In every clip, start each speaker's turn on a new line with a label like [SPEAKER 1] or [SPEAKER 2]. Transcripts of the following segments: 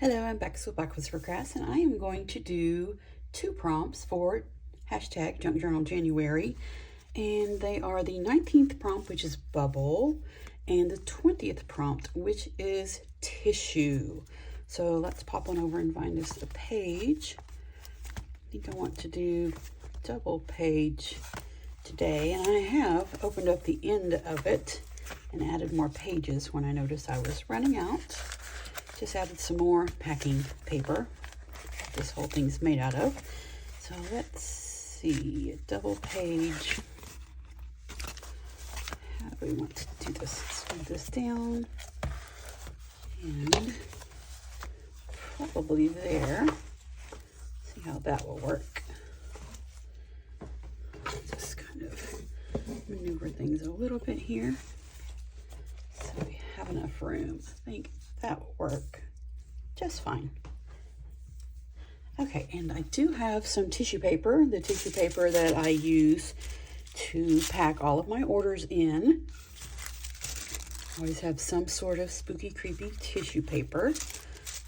[SPEAKER 1] Hello, I'm back with Aqua's for Crafts, and I am going to do 2 prompts for hashtag Junk Journal January. And they are the 19th prompt, which is bubble, and the 20th prompt, which is tissue. So let's pop on over and find us a page. I think I want to do double page today, and I have opened up the end of it and added more pages when I noticed I was running out. Just added some more packing paper. This whole thing's made out of. So let's see, a double page. How do we want to do this? Let's move this down and probably there. See how that will work. Just kind of maneuver things a little bit here so we have enough room. I think that will work just fine. Okay, and I do have some tissue paper, the tissue paper that I use to pack all of my orders in. I always have some sort of spooky, creepy tissue paper.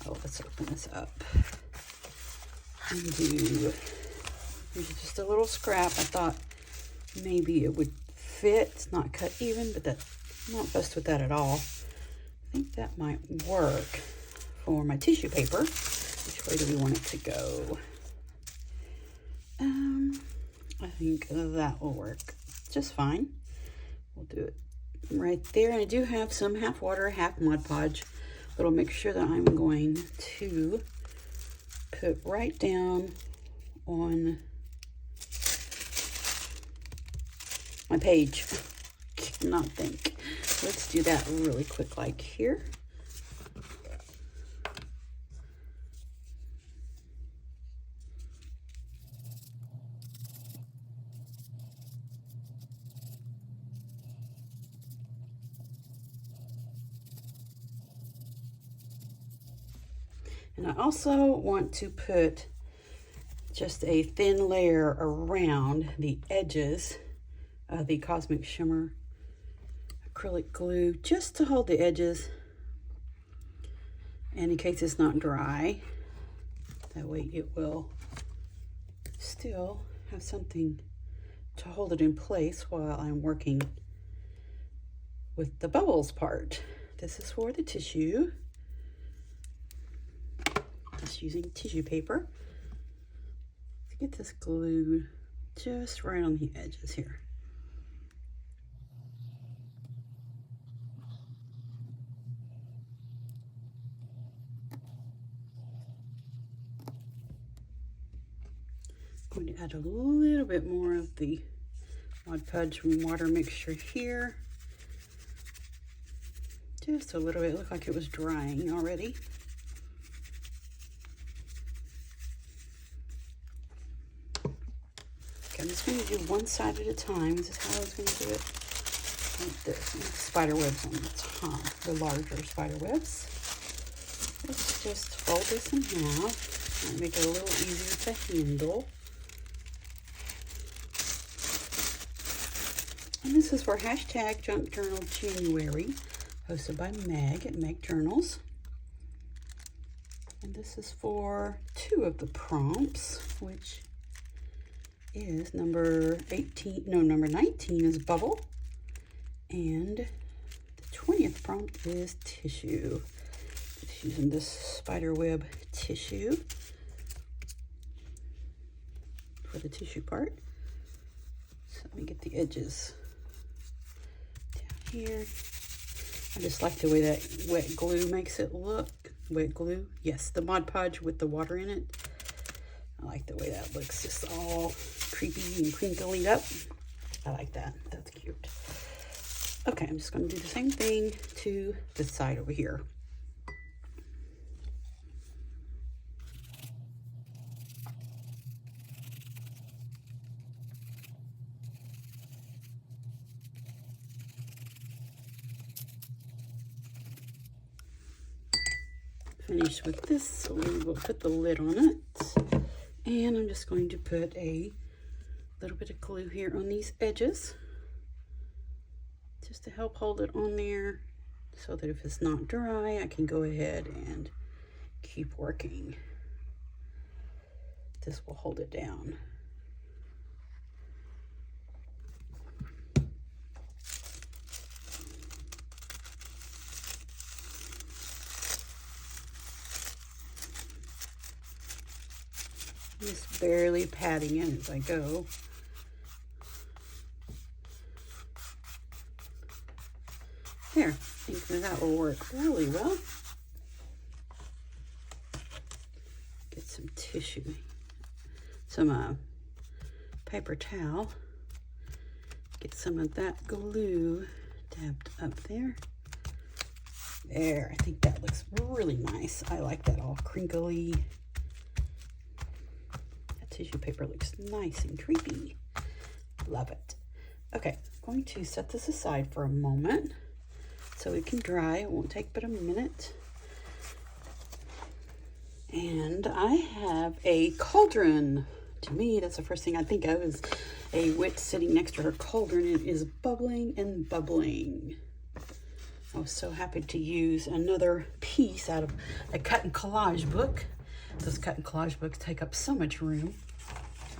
[SPEAKER 1] Oh, let's open this up and do, here's just a little scrap. I thought maybe it would fit. It's not cut even, but I'm not fussed with that at all. I think that might work for my tissue paper. Which way do we want it to go? I think that will work just fine. We'll do it right there. And I do have some half water, half Mod Podge little mixture that I'm going to put right down on my page. Cannot think. Let's do that really quick, like here. And I also want to put just a thin layer around the edges of the Cosmic Shimmer acrylic glue, just to hold the edges, and in case it's not dry, that way it will still have something to hold it in place while I'm working with the bubbles part. This is for the tissue. Just using tissue paper to get this glued just right on the edges here. I'm going to add a little bit more of the Mod Podge water mixture here. Just a little bit. It looked like it was drying already. Okay, I'm just going to do one side at a time. This is how I was going to do it. Like this. Spider webs on the top, the larger spider webs. Let's just fold this in half and make it a little easier to handle. And this is for hashtag Junk Journal January, hosted by Meg at Meg Journals. And this is for 2 of the prompts, which is number 19 is bubble, and the 20th prompt is tissue. Just using this spider web tissue for the tissue part. So let me get the edges down here. I just like the way that wet glue makes it look. Wet glue, yes, the Mod Podge with the water in it. I like the way that looks, just all creepy and crinkly up. I like that, that's cute. Okay, I'm just gonna do the same thing to this side over here. Finish with this, so we will put the lid on it. And I'm just going to put a little bit of glue here on these edges, just to help hold it on there, so that if it's not dry, I can go ahead and keep working. This will hold it down. Just barely patting in as I go. There, I think that will work really well. Get some tissue, some paper towel. Get some of that glue dabbed up there. There, I think that looks really nice. I like that all crinkly. That tissue paper looks nice and creepy. Love it. Okay, I'm going to set this aside for a moment so it can dry. It won't take but a minute. And I have a cauldron. To me, that's the first thing I think of is a witch sitting next to her cauldron. It is bubbling and bubbling. I was so happy to use another piece out of a cut and collage book. Those cut and collage books take up so much room.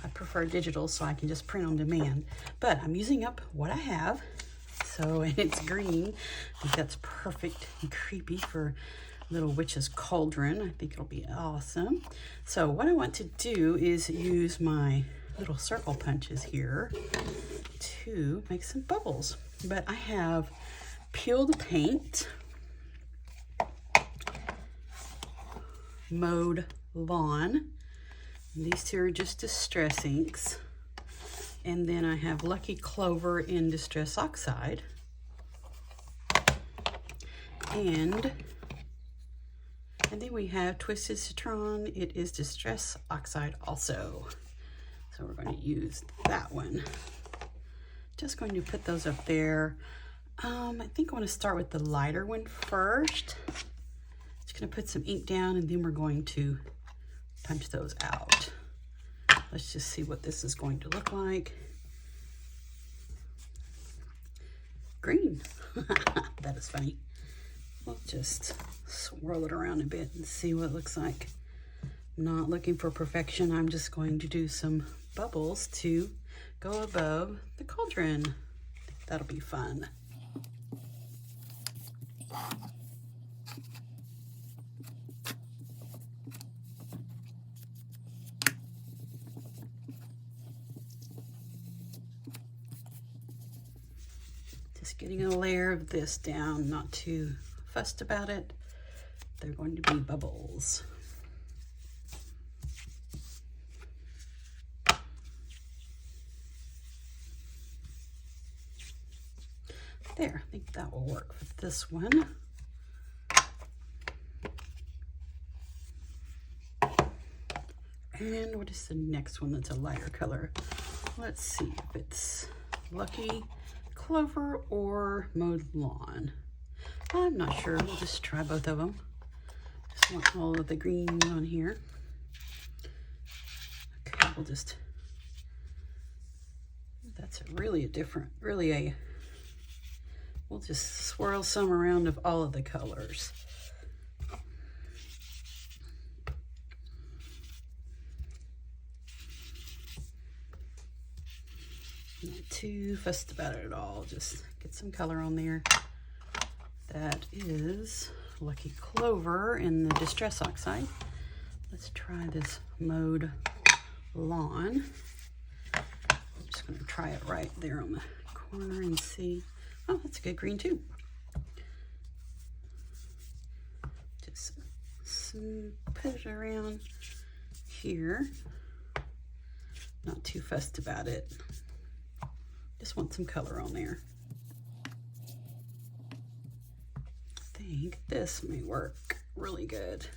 [SPEAKER 1] I prefer digital so I can just print on demand. But I'm using up what I have. So, and it's green. I think that's perfect and creepy for little witch's cauldron. I think it'll be awesome. So what I want to do is use my little circle punches here to make some bubbles. But I have peeled paint, mowed lawn. These two are just distress inks. And then I have Lucky Clover in Distress Oxide. And then we have Twisted Citron. It is Distress Oxide also. So we're going to use that one. Just going to put those up there. I think I want to start with the lighter one first. Just going to put some ink down and then we're going to punch those out. Let's just see what this is going to look like. Green. That is funny. We'll just swirl it around a bit and see what it looks like. I'm not looking for perfection. I'm just going to do some bubbles to go above the cauldron. I think that'll be fun. Just getting a layer of this down, not too fussed about it. They're going to be bubbles. There, I think that will work for this one. And what is the next one that's a lighter color? Let's see if it's Lucky Clover or Mowed Lawn. I'm not sure. We'll just try both of them. Just want all of the green on here. Okay, we'll just, that's really a different, we'll just swirl some around of all of the colors. Not too fussed about it at all. Just get some color on there. That is Lucky Clover in the Distress Oxide. Let's try this Mowed Lawn. I'm just going to try it right there on the corner and see. Oh, that's a good green too. Just put it around here. Not too fussed about it. Just want some color on there. I think this may work really good.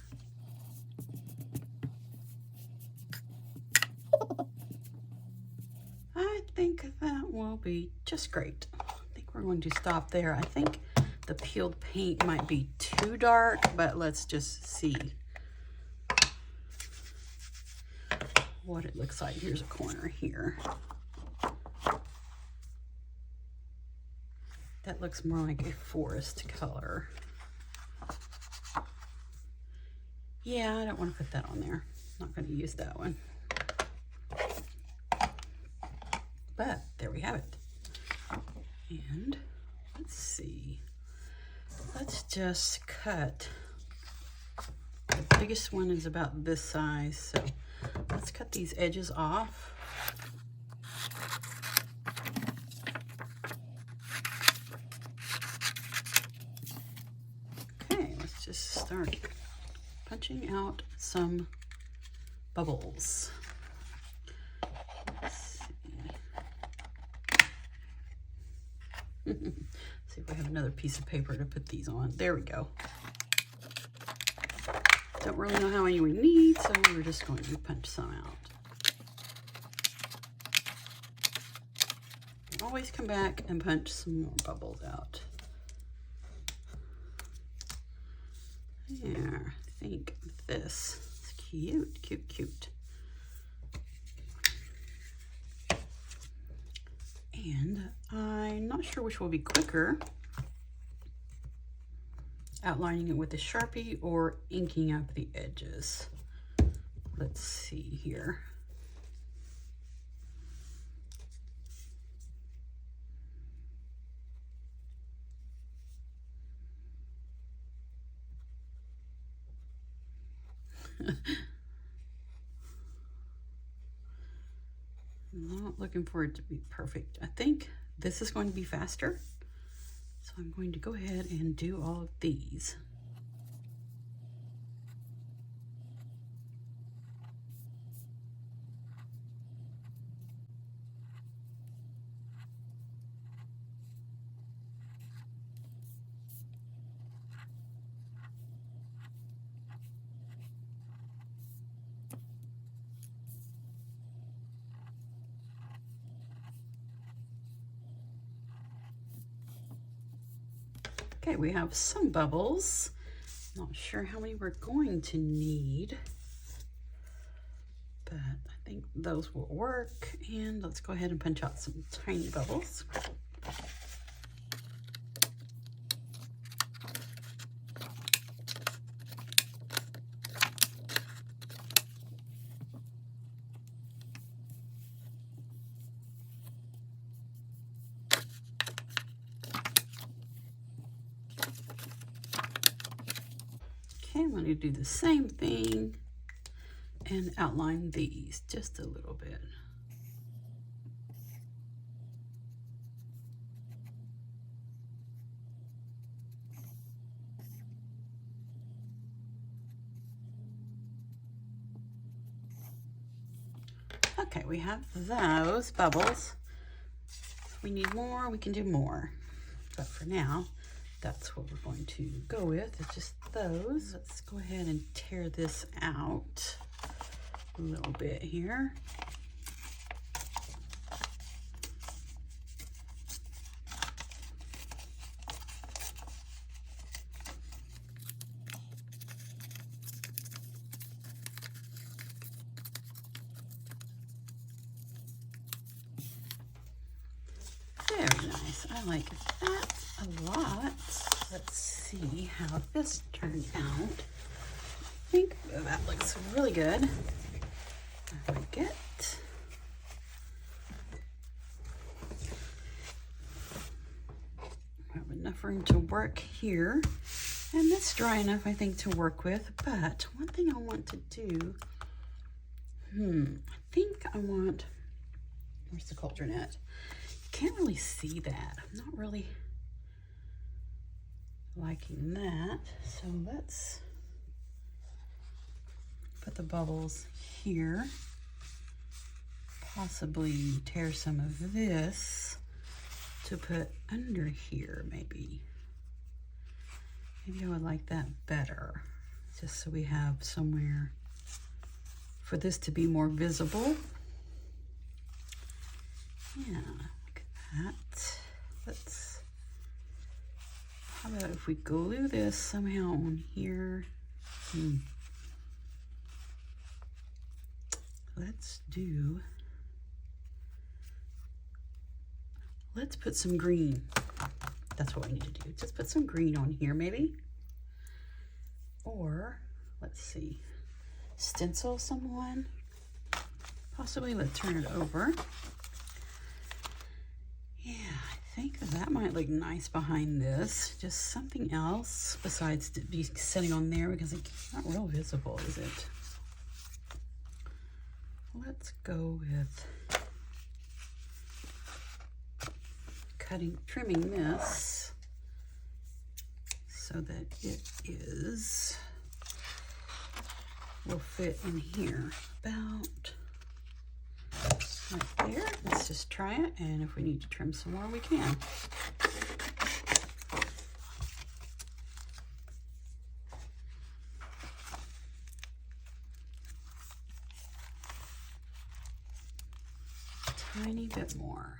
[SPEAKER 1] I think that will be just great. I think we're going to stop there. I think the peeled paint might be too dark, but let's just see what it looks like. Here's a corner here. That looks more like a forest color. Yeah, I don't want to put that on there. I'm not going to use that one. But there we have it. And let's see. Let's just cut. The biggest one is about this size, so let's cut these edges off. Okay, let's just start punching out some bubbles. Let's see. See if we have another piece of paper to put these on. There we go. Don't really know how many we need, so we're just going to punch some out. Always come back and punch some more bubbles out. There, I think this is cute, cute, cute. And I'm not sure which will be quicker, outlining it with a Sharpie or inking up the edges. Let's see here. I'm not looking for it to be perfect. I think this is going to be faster. So I'm going to go ahead and do all of these. Okay, we have some bubbles. Not sure how many we're going to need, but I think those will work. And let's go ahead and punch out some tiny bubbles. Okay, I'm going to do the same thing and outline these just a little bit. Okay, we have those bubbles. If we need more, we can do more. But for now, that's what we're going to go with. It's just those. Let's go ahead and tear this out a little bit here. Very nice. I like that a lot. Let's see how this turned out. I think that looks really good. I like it. I have enough room to work here. And that's dry enough, I think, to work with. But one thing I want to do, I think I want, where's the cauldron at? Can't really see that. I'm not really liking that. So let's put the bubbles here. Possibly tear some of this to put under here, maybe. Maybe I would like that better, just so we have somewhere for this to be more visible. Yeah, look at that. Let's, how about if we glue this somehow on here? Let's put some green. That's what we need to do. Just put some green on here, maybe. Or let's see, stencil someone. Possibly. Let's turn it over. Yeah, I think that might look nice behind this. Just something else besides to be sitting on there, because it's not real visible, is it? Let's go with trimming this so that it will fit in here about right there. Let's just try it, and if we need to trim some more, we can. Tiny bit more.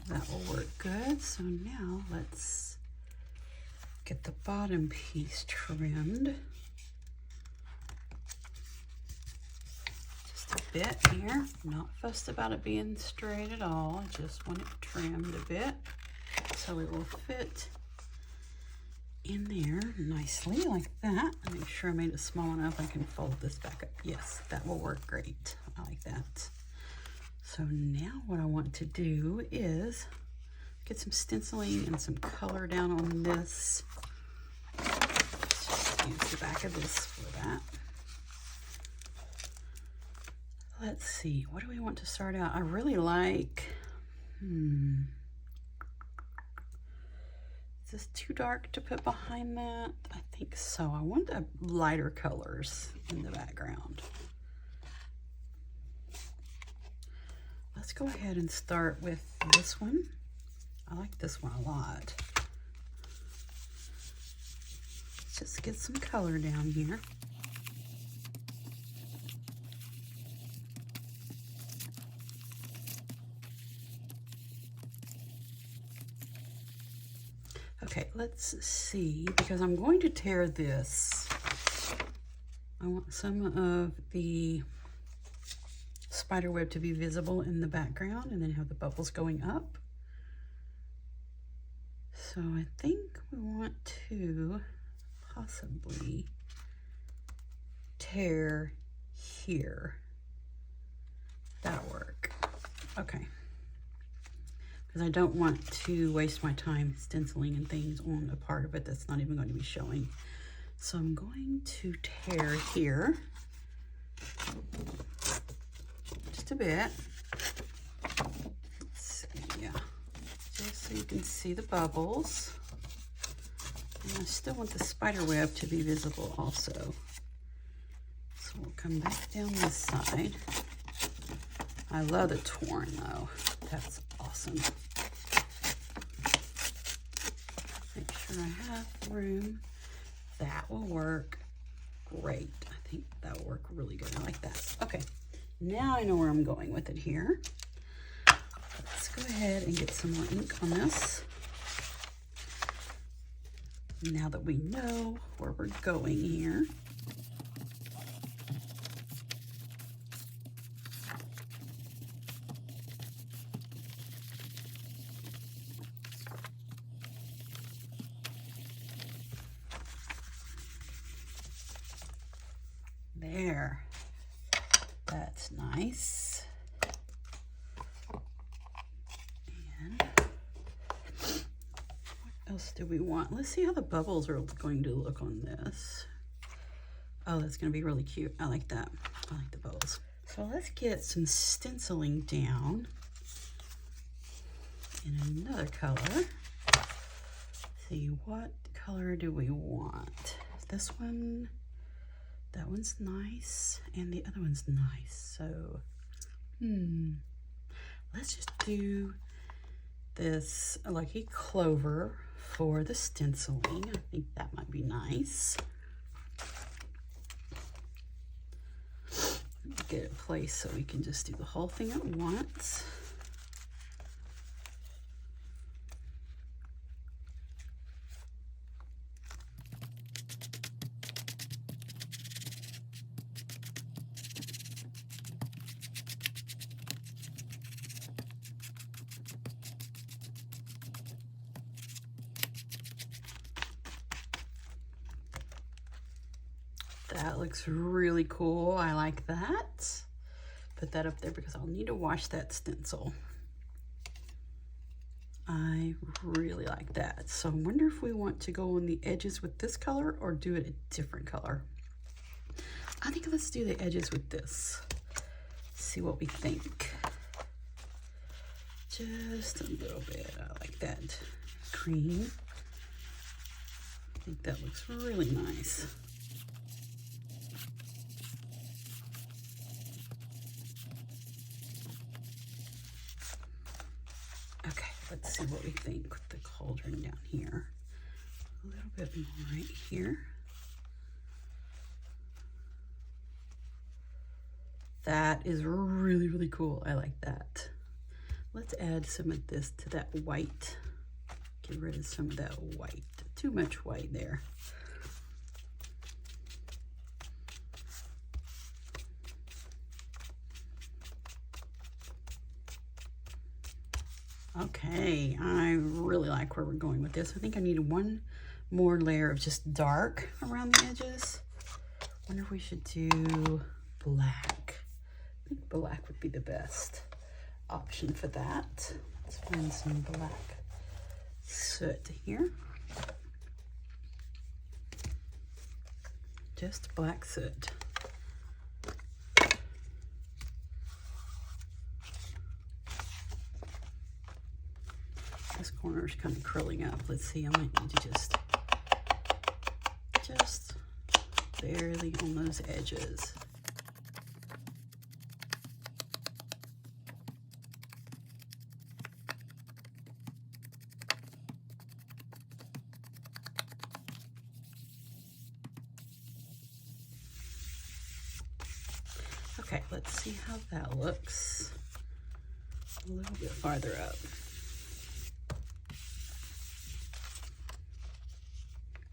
[SPEAKER 1] That will work good. So now let's get the bottom piece trimmed. Just a bit here. Not fussed about it being straight at all. I just want it trimmed a bit so it will fit in there nicely like that. Make sure I made it small enough I can fold this back up. Yes, that will work great. I like that. So now what I want to do is get some stenciling and some color down on this. Just use the back of this for that. Let's see, what do we want to start out? I really like, is this too dark to put behind that? I think so. I want the lighter colors in the background. Let's go ahead and start with this one. I like this one a lot. Let's just get some color down here. Okay, let's see, because I'm going to tear this. I want some of the spider web to be visible in the background and then have the bubbles going up. So I think we want to possibly tear here. That'll work. Okay. Because I don't want to waste my time stenciling and things on a part of it that's not even going to be showing. So I'm going to tear here just a bit. Let's see, yeah, just so you can see the bubbles. And I still want the spider web to be visible also. So we'll come back down this side. I love the torn though. That's awesome. Make sure I have room. That will work great. I think that will work really good. I like that. Okay, now I know where I'm going with it here. Let's go ahead and get some more ink on this. Now that we know where we're going here. There, that's nice. And what else do we want? Let's see how the bubbles are going to look on this. Oh, that's going to be really cute. I like that. I like the bubbles. So let's get some stenciling down in another color. See, what color do we want? This one. That one's nice, and the other one's nice. So, let's just do this Lucky Clover for the stenciling. I think that might be nice. Get it placed so we can just do the whole thing at once. That looks really cool. I like that. Put that up there because I'll need to wash that stencil. I really like that. So I wonder if we want to go on the edges with this color or do it a different color. I think let's do the edges with this. See what we think. Just a little bit. I like that cream. I think that looks really nice. Okay, let's see what we think with the cauldron down here. A little bit more right here. That is really, really cool. I like that. Let's add some of this to that white. Get rid of some of that white. Too much white there. Okay, I really like where we're going with this. I think I need one more layer of just dark around the edges. Wonder if we should do black. I think black would be the best option for that. Let's find some black soot here. Just black soot. This corner is kind of curling up. Let's see, I might need to just barely on those edges. Okay, let's see how that looks. A little bit farther up.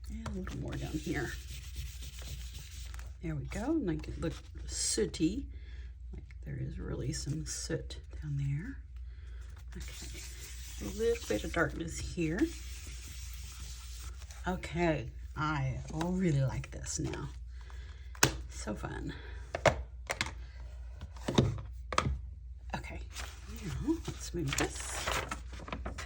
[SPEAKER 1] And a little more down here. There we go. Like it looked sooty. Like there is really some soot down there. Okay, a little bit of darkness here. Okay, I really like this now. So fun. Okay, now let's move this. Put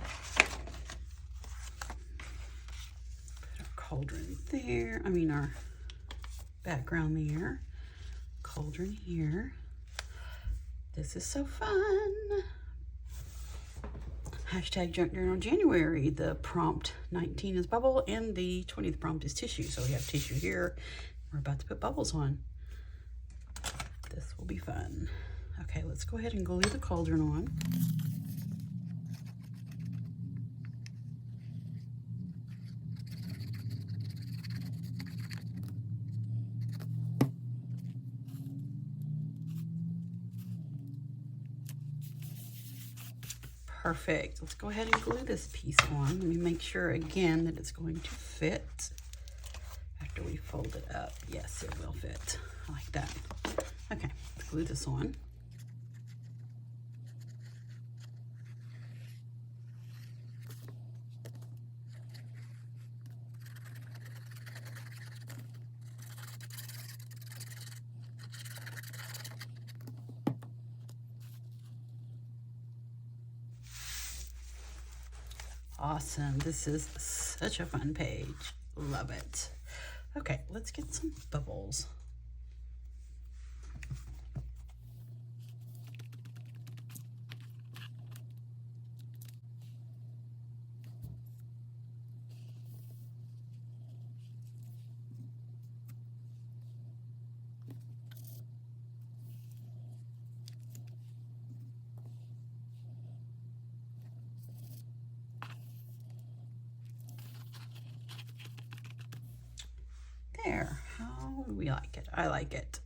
[SPEAKER 1] our cauldron there. I mean our background there. Cauldron here. This is so fun. Hashtag Junk Journal January. The prompt 19 is bubble and the 20th prompt is tissue. So we have tissue here. We're about to put bubbles on. This will be fun. Okay, let's go ahead and glue the cauldron on. Perfect. Let's go ahead and glue this piece on. Let me make sure again that it's going to fit after we fold it up. Yes, it will fit. I like that. Okay, let's glue this on. Awesome. This is such a fun page. Love it. Okay, let's get some bubbles. There, how do we like it? I like it.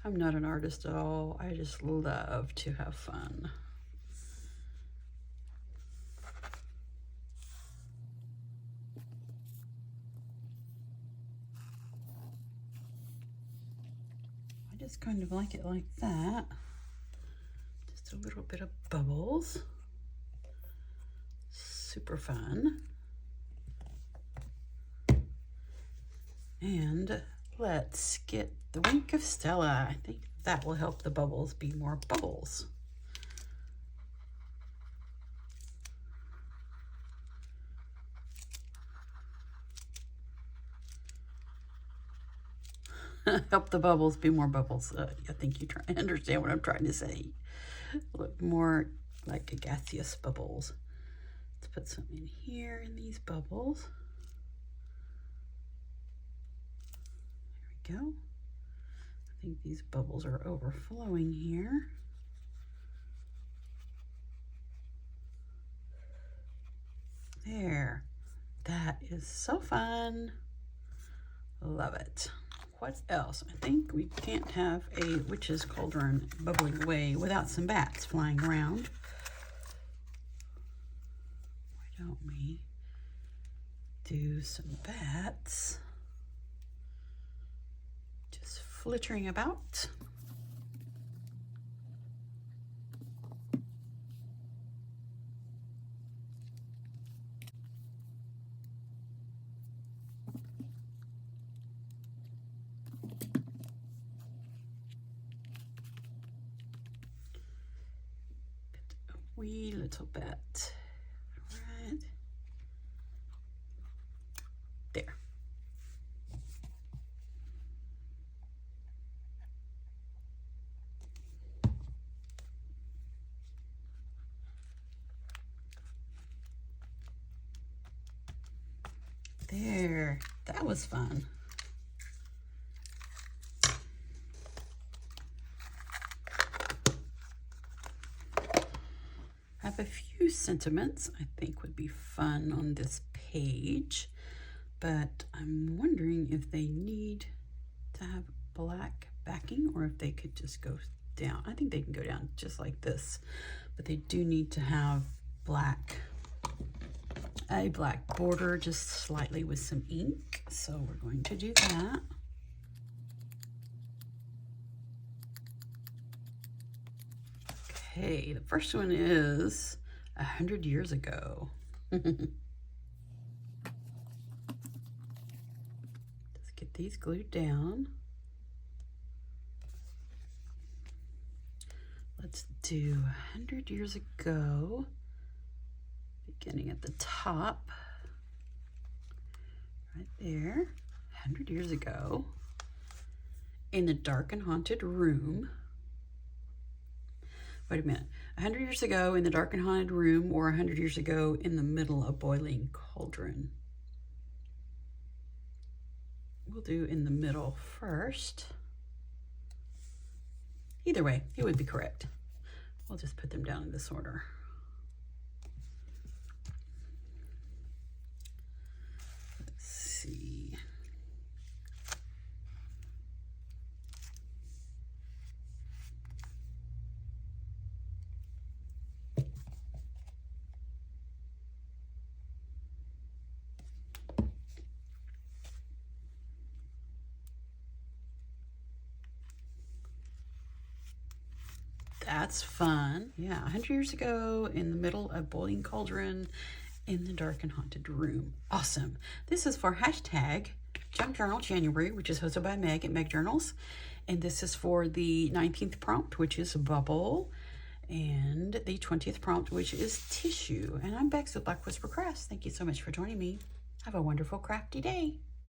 [SPEAKER 1] I'm not an artist at all. I just love to have fun. I just kind of like it like that. Just a little bit of bubbles. Super fun. And let's get the wink of Stella. I think that will help the bubbles be more bubbles. Help the bubbles be more bubbles. I think you understand what I'm trying to say. Look more like a gaseous bubbles. Let's put some in here in these bubbles. There we go. I think these bubbles are overflowing here. There. That is so fun. Love it. What else? I think we can't have a witch's cauldron bubbling away without some bats flying around. Why don't we do some bats just flittering about? Wee little bit. Right there. There. That was fun. I have a few sentiments I think would be fun on this page, but I'm wondering if they need to have black backing or if they could just go down. I think they can go down just like this, but they do need to have a black border just slightly with some ink. So we're going to do that. Okay, the first one is 100 years ago. Let's get these glued down. Let's do 100 years ago, beginning at the top, right there. 100 years ago, in the dark and haunted room. Wait a minute. 100 years ago in the dark and haunted room, or 100 years ago in the middle of boiling cauldron? We'll do in the middle first. Either way, it would be correct. We'll just put them down in this order. Let's see. That's fun. Yeah, 100 years ago in the middle of boiling cauldron in the dark and haunted room. Awesome. This is for hashtag Junk Journal January, which is hosted by Meg at Meg Journals. And this is for the 19th prompt, which is bubble, and the 20th prompt, which is tissue. And I'm Bex with Black Whisper Crafts. Thank you so much for joining me. Have a wonderful crafty day.